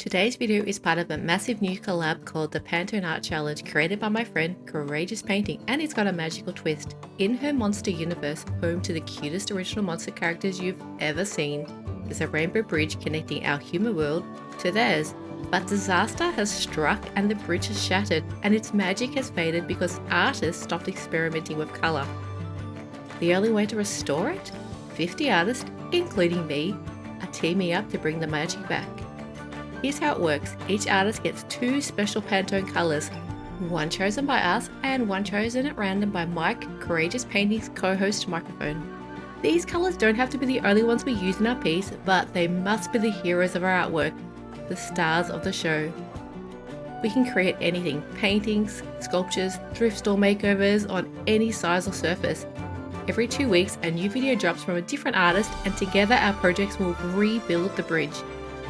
Today's video is part of a massive new collab called the Pantone Art Challenge, created by my friend Courageous Painting, and it's got a magical twist. In her monster universe, home to the cutest original monster characters you've ever seen, there's a rainbow bridge connecting our human world to theirs. But disaster has struck and the bridge has shattered, and its magic has faded because artists stopped experimenting with colour. The only way to restore it? 50 artists, including me, are teaming up to bring the magic back. Here's how it works. Each artist gets two special Pantone colours, one chosen by us and one chosen at random by Mike, Courageous Painting's co-host microphone. These colours don't have to be the only ones we use in our piece, but they must be the heroes of our artwork, the stars of the show. We can create anything, paintings, sculptures, thrift store makeovers on any size or surface. Every 2 weeks, a new video drops from a different artist, and together our projects will rebuild the bridge.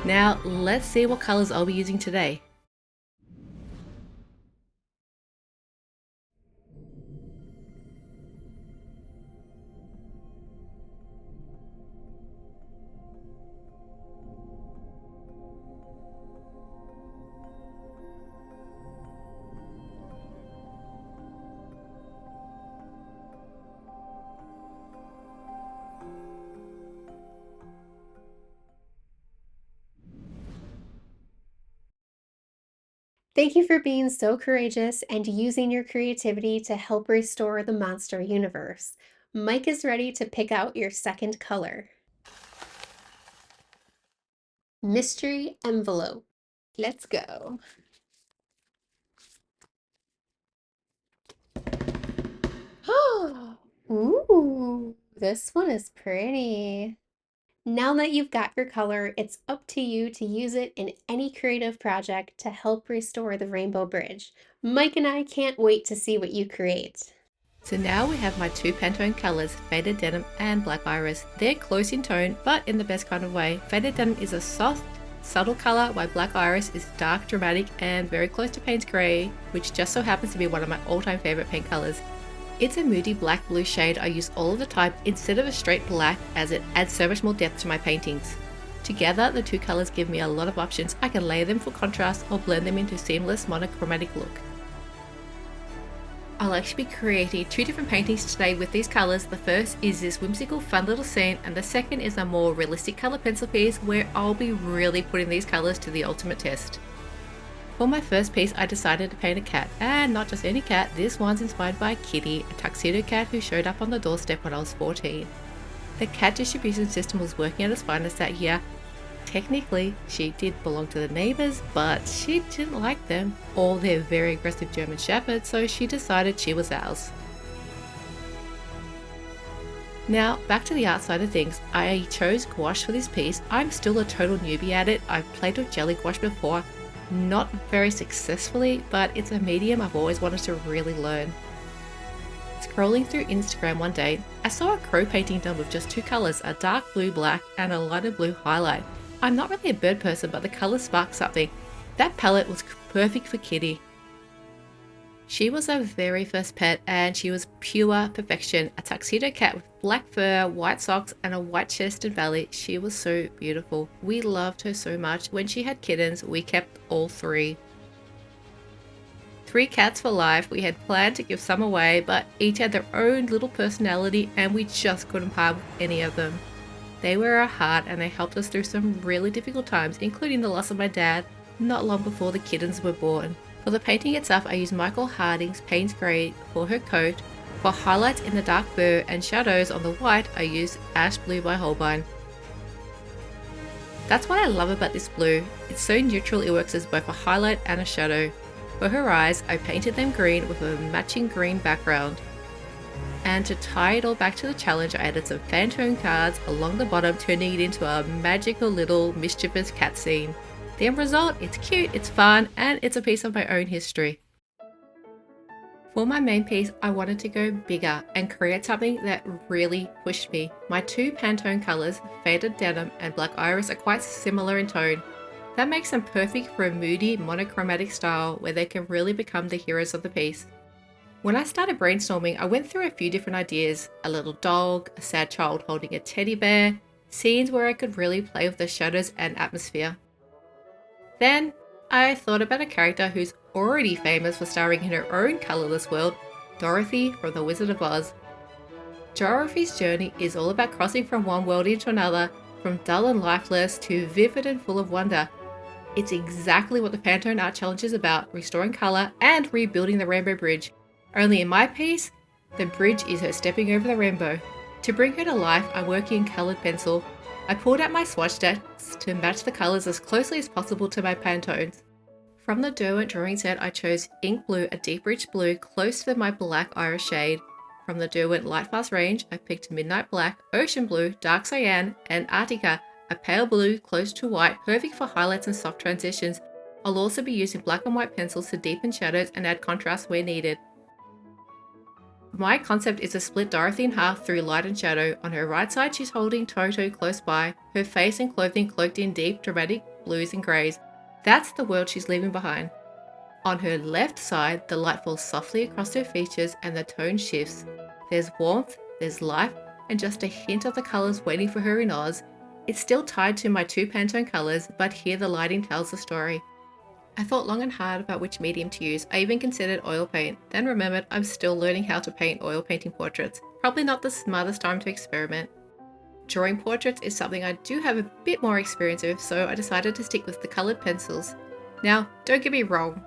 Now, let's see what colours I'll be using today. Thank you for being so courageous and using your creativity to help restore the monster universe. Mike is ready to pick out your second color. Mystery envelope. Let's go. Ooh, this one is pretty. Now that you've got your color, it's up to you to use it in any creative project to help restore the Rainbow Bridge. Mike and I can't wait to see what you create. So now we have my two Pantone colours, Faded Denim and Black Iris. They're close in tone, but in the best kind of way. Faded Denim is a soft, subtle colour, while Black Iris is dark, dramatic, and very close to Payne's Grey, which just so happens to be one of my all-time favourite paint colours. It's a moody black-blue shade I use all of the time instead of a straight black, as it adds so much more depth to my paintings. Together, the two colours give me a lot of options. I can layer them for contrast or blend them into a seamless monochromatic look. I'll actually be creating two different paintings today with these colours. The first is this whimsical fun little scene, and the second is a more realistic colour pencil piece where I'll be really putting these colours to the ultimate test. For my first piece, I decided to paint a cat, and not just any cat. This one's inspired by Kitty, a tuxedo cat who showed up on the doorstep when I was 14. The cat distribution system was working at its finest that year. Technically, she did belong to the neighbours, but she didn't like them, or their very aggressive German Shepherd, so she decided she was ours. Now, back to the art side of things. I chose gouache for this piece. I'm still a total newbie at it. I've played with jelly gouache before, not very successfully, but it's a medium I've always wanted to really learn. Scrolling through Instagram one day, I saw a crow painting done with just two colours, a dark blue black and a lighter blue highlight. I'm not really a bird person, but the colour sparked something. That palette was perfect for Kitty. She was our very first pet, and she was pure perfection. A tuxedo cat with black fur, white socks, and a white chest and belly. She was so beautiful. We loved her so much. When she had kittens, we kept all three. 3 cats for life. We had planned to give some away, but each had their own little personality, and we just couldn't part with any of them. They were our heart, and they helped us through some really difficult times, including the loss of my dad, not long before the kittens were born. For the painting itself, I used Michael Harding's Payne's Grey for her coat. For highlights in the dark fur and shadows on the white, I used Ash Blue by Holbein. That's what I love about this blue. It's so neutral, it works as both a highlight and a shadow. For her eyes, I painted them green with a matching green background. And to tie it all back to the challenge, I added some Pantone cards along the bottom, turning it into a magical little mischievous cat scene. The end result, it's cute, it's fun, and it's a piece of my own history. For my main piece, I wanted to go bigger and create something that really pushed me. My two Pantone colours, Faded Denim and Black Iris, are quite similar in tone. That makes them perfect for a moody, monochromatic style where they can really become the heroes of the piece. When I started brainstorming, I went through a few different ideas: a little dog, a sad child holding a teddy bear, scenes where I could really play with the shadows and atmosphere. Then I thought about a character who's already famous for starring in her own colourless world, Dorothy from The Wizard of Oz. Dorothy's journey is all about crossing from one world into another, from dull and lifeless to vivid and full of wonder. It's exactly what the Pantone Art Challenge is about, restoring colour and rebuilding the Rainbow Bridge. Only in my piece, the bridge is her stepping over the rainbow. To bring her to life, I'm working in coloured pencil. I pulled out my swatch decks to match the colours as closely as possible to my Pantones. From the Derwent drawing set, I chose ink blue, a deep rich blue close to my black iris shade. From the Derwent Light Fast range, I picked Midnight Black, Ocean Blue, Dark Cyan, and Arctica, a pale blue close to white, perfect for highlights and soft transitions. I'll also be using black and white pencils to deepen shadows and add contrast where needed. My concept is to split Dorothy in half through light and shadow. On her right side, she's holding Toto close by, her face and clothing cloaked in deep, dramatic blues and greys. That's the world she's leaving behind. On her left side, the light falls softly across her features and the tone shifts. There's warmth, there's life, and just a hint of the colours waiting for her in Oz. It's still tied to my two Pantone colours, but here the lighting tells the story. I thought long and hard about which medium to use. I even considered oil paint, then remembered I'm still learning how to paint oil painting portraits. Probably not the smartest time to experiment. Drawing portraits is something I do have a bit more experience with, so I decided to stick with the coloured pencils. Now, don't get me wrong,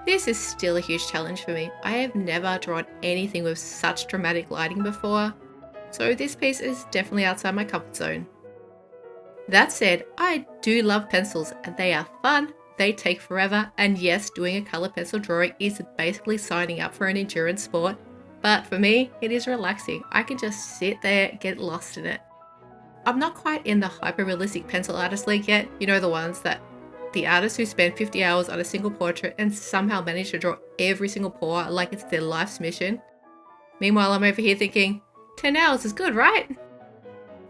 this is still a huge challenge for me. I have never drawn anything with such dramatic lighting before, so this piece is definitely outside my comfort zone. That said, I do love pencils and they are fun, they take forever, and yes, doing a colour pencil drawing is basically signing up for an endurance sport, but for me, it is relaxing. I can just sit there, get lost in it. I'm not quite in the hyper-realistic pencil artist league yet, you know, the ones that the artists who spend 50 hours on a single portrait and somehow manage to draw every single pore like it's their life's mission. Meanwhile, I'm over here thinking, 10 hours is good, right?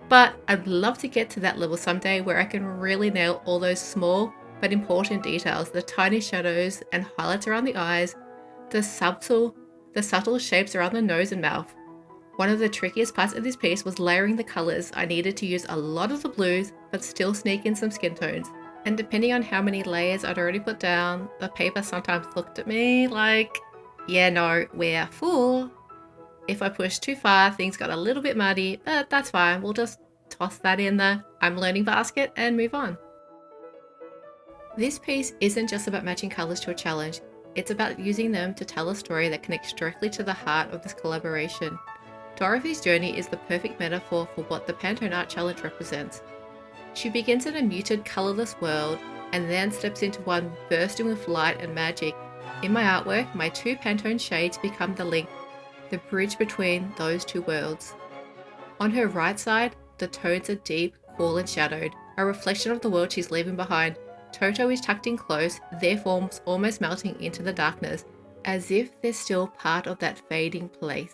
But I'd love to get to that level someday where I can really nail all those small but important details, the tiny shadows and highlights around the eyes, the subtle shapes around the nose and mouth. One of the trickiest parts of this piece was layering the colours. I needed to use a lot of the blues, but still sneak in some skin tones. And depending on how many layers I'd already put down, the paper sometimes looked at me like, yeah, no, we're full. If I pushed too far, things got a little bit muddy, but that's fine. We'll just toss that in the I'm learning basket and move on. This piece isn't just about matching colours to a challenge. It's about using them to tell a story that connects directly to the heart of this collaboration. Dorothy's journey is the perfect metaphor for what the Pantone Art Challenge represents. She begins in a muted, colourless world and then steps into one bursting with light and magic. In my artwork, my two Pantone shades become the link, the bridge between those two worlds. On her right side, the tones are deep, cool and shadowed, a reflection of the world she's leaving behind. Toto is tucked in close, their forms almost melting into the darkness, as if they're still part of that fading place.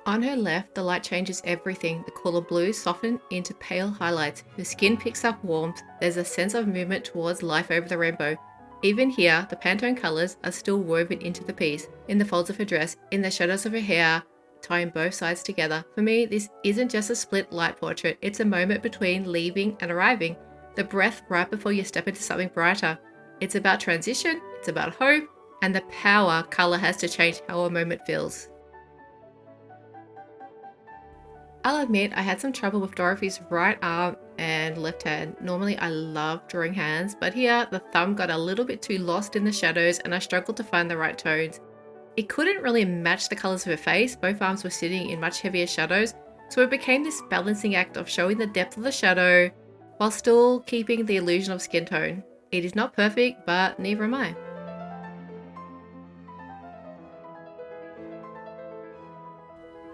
On her left, the light changes everything. The cooler blues soften into pale highlights. Her skin picks up warmth. There's a sense of movement towards life over the rainbow. Even here, the Pantone colours are still woven into the piece, in the folds of her dress, in the shadows of her hair, tying both sides together. For me, this isn't just a split light portrait. It's a moment between leaving and arriving. The breath right before you step into something brighter. It's about transition, it's about hope, and the power colour has to change how a moment feels. I'll admit I had some trouble with Dorothy's right arm and left hand. Normally I love drawing hands, but here the thumb got a little bit too lost in the shadows and I struggled to find the right tones. It couldn't really match the colours of her face, both arms were sitting in much heavier shadows, so it became this balancing act of showing the depth of the shadow while still keeping the illusion of skin tone. It is not perfect, but neither am I.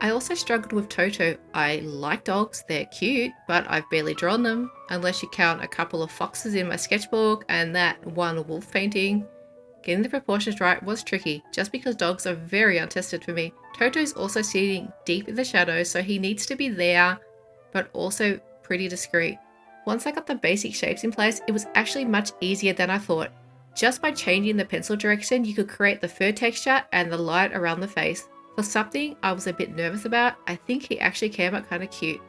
I also struggled with Toto. I like dogs, they're cute, but I've barely drawn them, unless you count a couple of foxes in my sketchbook and that one wolf painting. Getting the proportions right was tricky, just because dogs are very untested for me. Toto's also sitting deep in the shadows, so he needs to be there, but also pretty discreet. Once I got the basic shapes in place, it was actually much easier than I thought. Just by changing the pencil direction, you could create the fur texture and the light around the face. For something I was a bit nervous about, I think he actually came out kind of cute.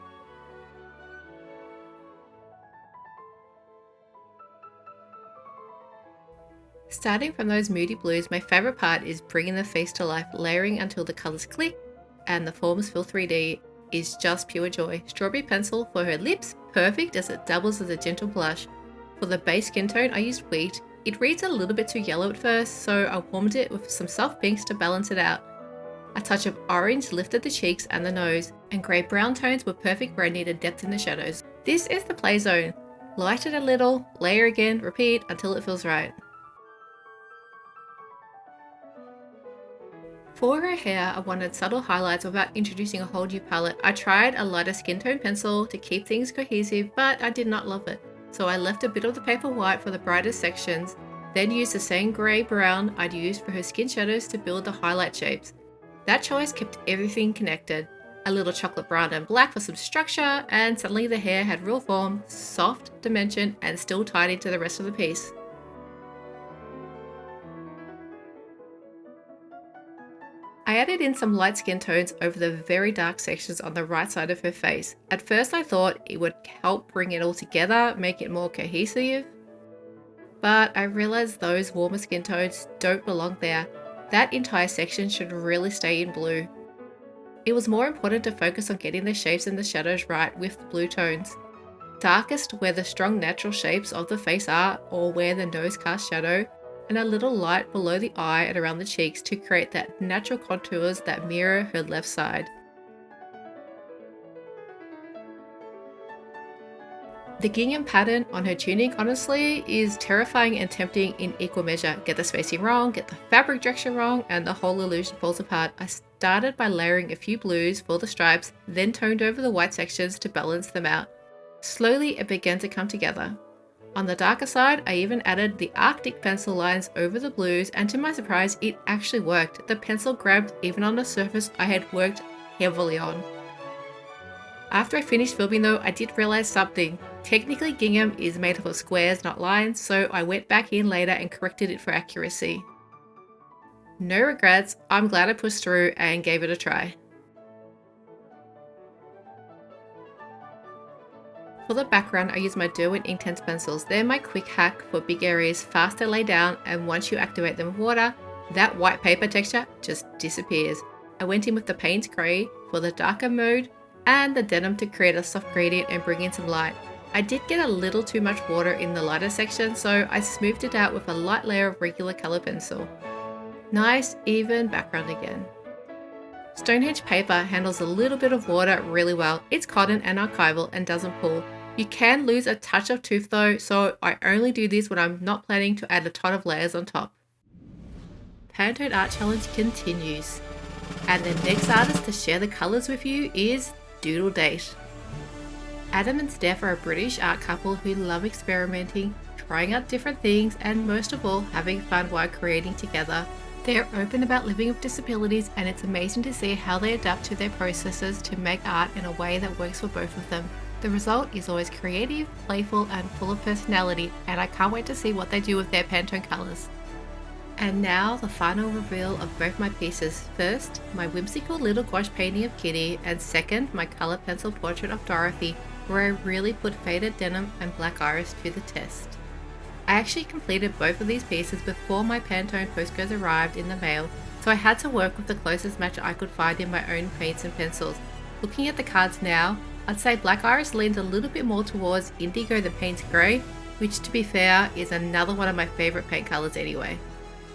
Starting from those moody blues, my favourite part is bringing the face to life, layering until the colours click and the forms feel 3D is just pure joy. Strawberry pencil for her lips, perfect as it doubles as a gentle blush. For the base skin tone, I used wheat. It reads a little bit too yellow at first, so I warmed it with some soft pinks to balance it out. A touch of orange lifted the cheeks and the nose, and grey brown tones were perfect where I needed depth in the shadows. This is the play zone. Light it a little, layer again, repeat until it feels right. For her hair, I wanted subtle highlights without introducing a whole new palette. I tried a lighter skin tone pencil to keep things cohesive, but I did not love it. So I left a bit of the paper white for the brightest sections, then used the same grey brown I'd used for her skin shadows to build the highlight shapes. That choice kept everything connected. A little chocolate brown and black for some structure, and suddenly the hair had real form, soft dimension, and still tied into the rest of the piece. I added in some light skin tones over the very dark sections on the right side of her face. At first I thought it would help bring it all together, make it more cohesive, but I realized those warmer skin tones don't belong there. That entire section should really stay in blue. It was more important to focus on getting the shapes and the shadows right with the blue tones. Darkest where the strong natural shapes of the face are, or where the nose casts shadow, and a little light below the eye and around the cheeks to create that natural contours that mirror her left side. The gingham pattern on her tunic honestly is terrifying and tempting in equal measure. Get the spacing wrong, get the fabric direction wrong, and the whole illusion falls apart. I started by layering a few blues for the stripes, then toned over the white sections to balance them out. Slowly it began to come together. On the darker side, I even added the Arctic pencil lines over the blues, and to my surprise, it actually worked. The pencil grabbed even on a surface I had worked heavily on. After I finished filming though, I did realize something. Technically gingham is made up of squares, not lines, so I went back in later and corrected it for accuracy. No regrets, I'm glad I pushed through and gave it a try. For the background, I use my Derwent Inktense pencils. They're my quick hack for big areas, fast to lay down, and once you activate them with water, that white paper texture just disappears. I went in with the Payne's Grey for the darker mode and the denim to create a soft gradient and bring in some light. I did get a little too much water in the lighter section, so I smoothed it out with a light layer of regular color pencil. Nice, even background again. Stonehenge paper handles a little bit of water really well. It's cotton and archival and doesn't pull. You can lose a touch of tooth though, so I only do this when I'm not planning to add a ton of layers on top. Pantone Art Challenge continues. And the next artist to share the colours with you is Doodle Date. Adam and Steph are a British art couple who love experimenting, trying out different things, and most of all, having fun while creating together. They're open about living with disabilities, and it's amazing to see how they adapt to their processes to make art in a way that works for both of them. The result is always creative, playful, and full of personality, and I can't wait to see what they do with their Pantone colours. And now the final reveal of both my pieces. First, my whimsical little gouache painting of Kitty, and second, my colour pencil portrait of Dorothy, where I really put faded denim and black iris to the test. I actually completed both of these pieces before my Pantone postcards arrived in the mail, so I had to work with the closest match I could find in my own paints and pencils. Looking at the cards now, I'd say black iris leans a little bit more towards indigo than Payne's Grey, which to be fair is another one of my favourite paint colours anyway.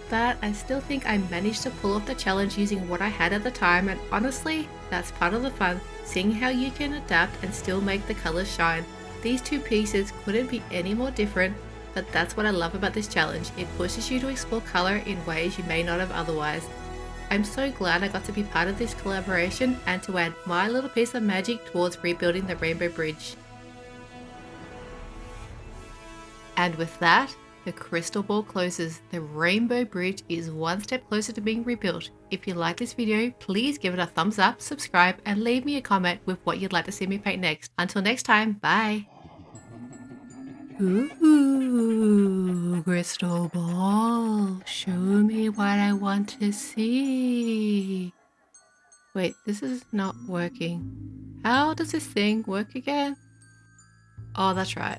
But I still think I managed to pull off the challenge using what I had at the time, and honestly, that's part of the fun, seeing how you can adapt and still make the colours shine. These two pieces couldn't be any more different, but that's what I love about this challenge. It pushes you to explore colour in ways you may not have otherwise. I'm so glad I got to be part of this collaboration and to add my little piece of magic towards rebuilding the Rainbow Bridge. And with that, the crystal ball closes. The Rainbow Bridge is one step closer to being rebuilt. If you like this video, please give it a thumbs up, subscribe, and leave me a comment with what you'd like to see me paint next. Until next time, bye! Ooh, crystal ball, show me what I want to see. Wait, this is not working. How does this thing work again? Oh, that's right.